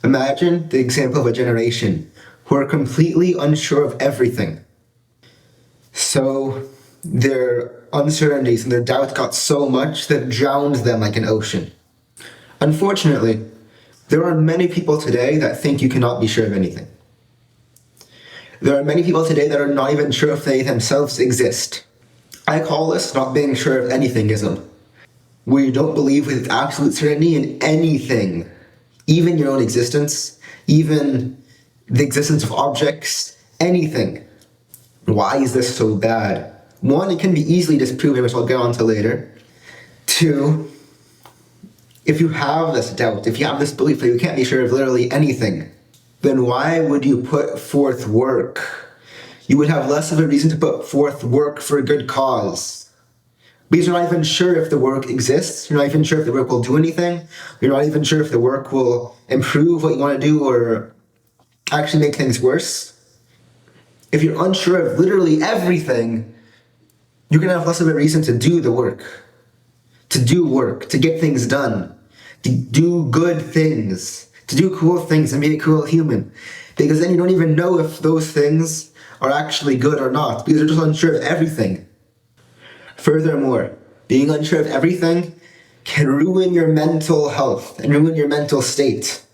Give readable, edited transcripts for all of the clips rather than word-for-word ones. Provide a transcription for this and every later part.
Imagine the example of a generation who are completely unsure of everything. So their uncertainties and their doubts got so much that it drowned them like an ocean. Unfortunately, there are many people today that think you cannot be sure of anything. There are many people today that are not even sure if they themselves exist. I call this not being sure of anythingism, where you don't believe with absolute certainty in anything, even your own existence, even the existence of objects, anything. Why is this so bad? One, it can be easily disproven, which I'll get on to later. Two, if you have this doubt, if you have this belief that you can't be sure of literally anything, then why would you put forth work? You would have less of a reason to put forth work for a good cause. Because you're not even sure if the work exists, you're not even sure if the work will do anything, you're not even sure if the work will improve what you want to do or actually make things worse. If you're unsure of literally everything, you're going to have less of a reason to do the work. To do work, to get things done, to do good things, to do cool things and be a cool human. Because then you don't even know if those things are actually good or not, because you're just unsure of everything. Furthermore, being unsure of everything can ruin your mental health and ruin your mental state.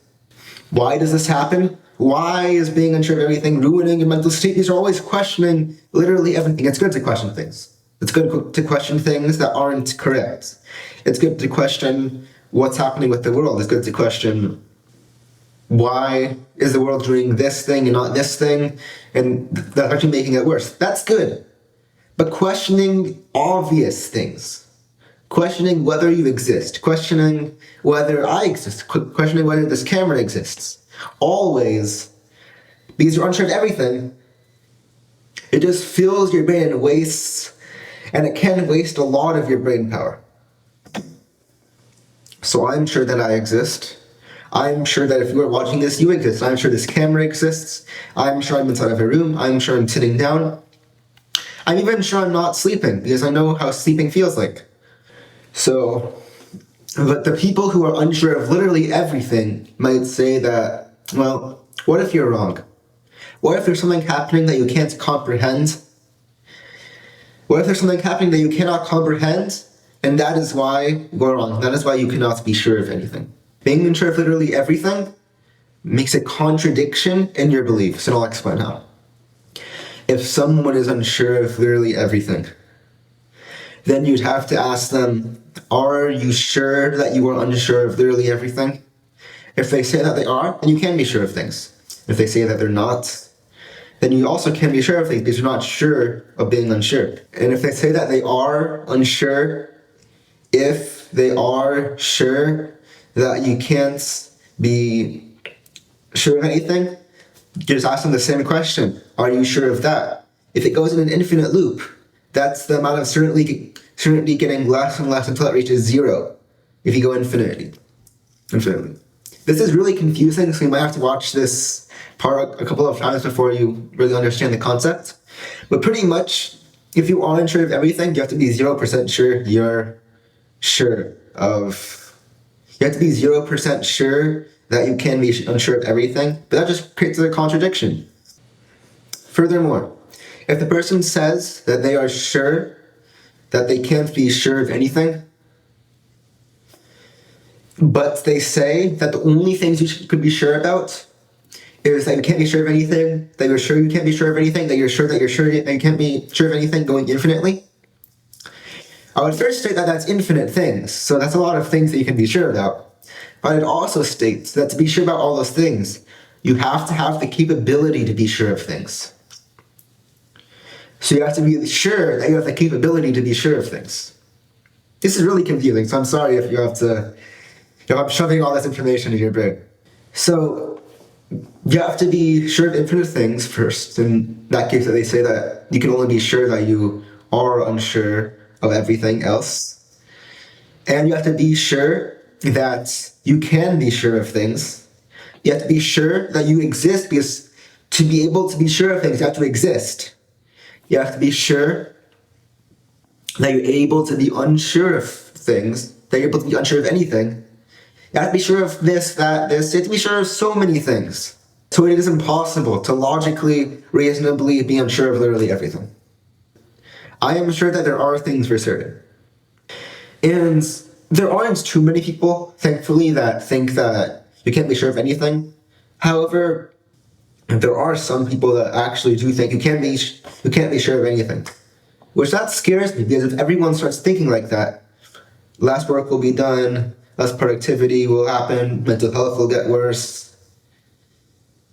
Why does this happen? Why is being unsure of everything ruining your mental state? Because you're always questioning literally everything. It's good to question things. It's good to question things that aren't correct. It's good to question what's happening with the world. It's good to question why is the world doing this thing and not this thing, and that's actually making it worse. That's good. But questioning obvious things, questioning whether you exist, questioning whether I exist, questioning whether this camera exists, always, because you're unsure of everything, it just fills your brain and wastes, and it can waste a lot of your brain power. So I'm sure that I exist. I'm sure that if you are watching this, you exist. I'm sure this camera exists. I'm sure I'm inside of a room. I'm sure I'm sitting down. I'm even sure I'm not sleeping, because I know how sleeping feels like. So, but the people who are unsure of literally everything might say that, well, what if you're wrong? What if there's something happening that you can't comprehend? What if there's something happening that you cannot comprehend, and that is why you're wrong? That is why you cannot be sure of anything. Being unsure of literally everything makes a contradiction in your beliefs, and I'll explain how. If someone is unsure of literally everything, then you'd have to ask them, are you sure that you are unsure of literally everything? If they say that they are, then you can be sure of things. If they say that they're not, then you also can be sure of things because you're not sure of being unsure. And if they say that they are unsure, if they are sure that you can't be sure of anything, you just ask them the same question. Are you sure of that? If it goes in an infinite loop, that's the amount of certainty getting less and less until it reaches zero. If you go infinitely. This is really confusing, so you might have to watch this part a couple of times before you really understand the concept. But pretty much, if you are unsure of everything, you have to be 0% sure you're sure of. You have to be 0% sure that you can be unsure of everything, but that just creates a contradiction. Furthermore, if the person says that they are sure that they can't be sure of anything, but they say that the only things you could be sure about is that you can't be sure of anything, that you're sure you can't be sure of anything, that you're sure that you can't be sure of anything going infinitely, I would first state that that's infinite things, so that's a lot of things that you can be sure about. But it also states that to be sure about all those things, you have to have the capability to be sure of things. So you have to be sure that you have the capability to be sure of things. This is really confusing, so I'm sorry if I'm shoving all this information in your brain. So you have to be sure of infinite things first. In that case, they say that you can only be sure that you are unsure of everything else. And you have to be sure that you can be sure of things. You have to be sure that you exist, because to be able to be sure of things, you have to exist. You have to be sure that you're able to be unsure of things, that you're able to be unsure of anything. You have to be sure of this, that, this. You have to be sure of so many things. So it is impossible to logically, reasonably be unsure of literally everything. I am sure that there are things for certain. And there aren't too many people, thankfully, that think that you can't be sure of anything. However, there are some people that actually do think you can't be sure of anything. Which that scares me, because if everyone starts thinking like that, less work will be done, less productivity will happen, mental health will get worse.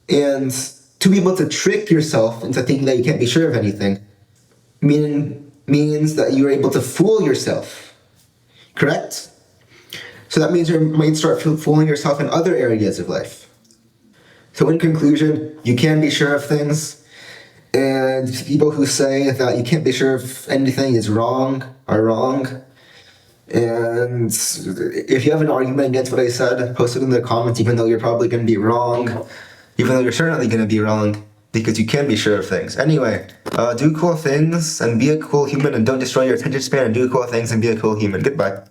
And to be able to trick yourself into thinking that you can't be sure of anything means that you're able to fool yourself. Correct? So that means you might start fooling yourself in other areas of life. So in conclusion, you can be sure of things. And people who say that you can't be sure if anything is wrong are wrong. And if you have an argument against what I said, post it in the comments, even though you're probably going to be wrong. Even though you're certainly going to be wrong, because you can be sure of things. Anyway, do cool things and be a cool human, and don't destroy your attention span, and do cool things and be a cool human. Goodbye.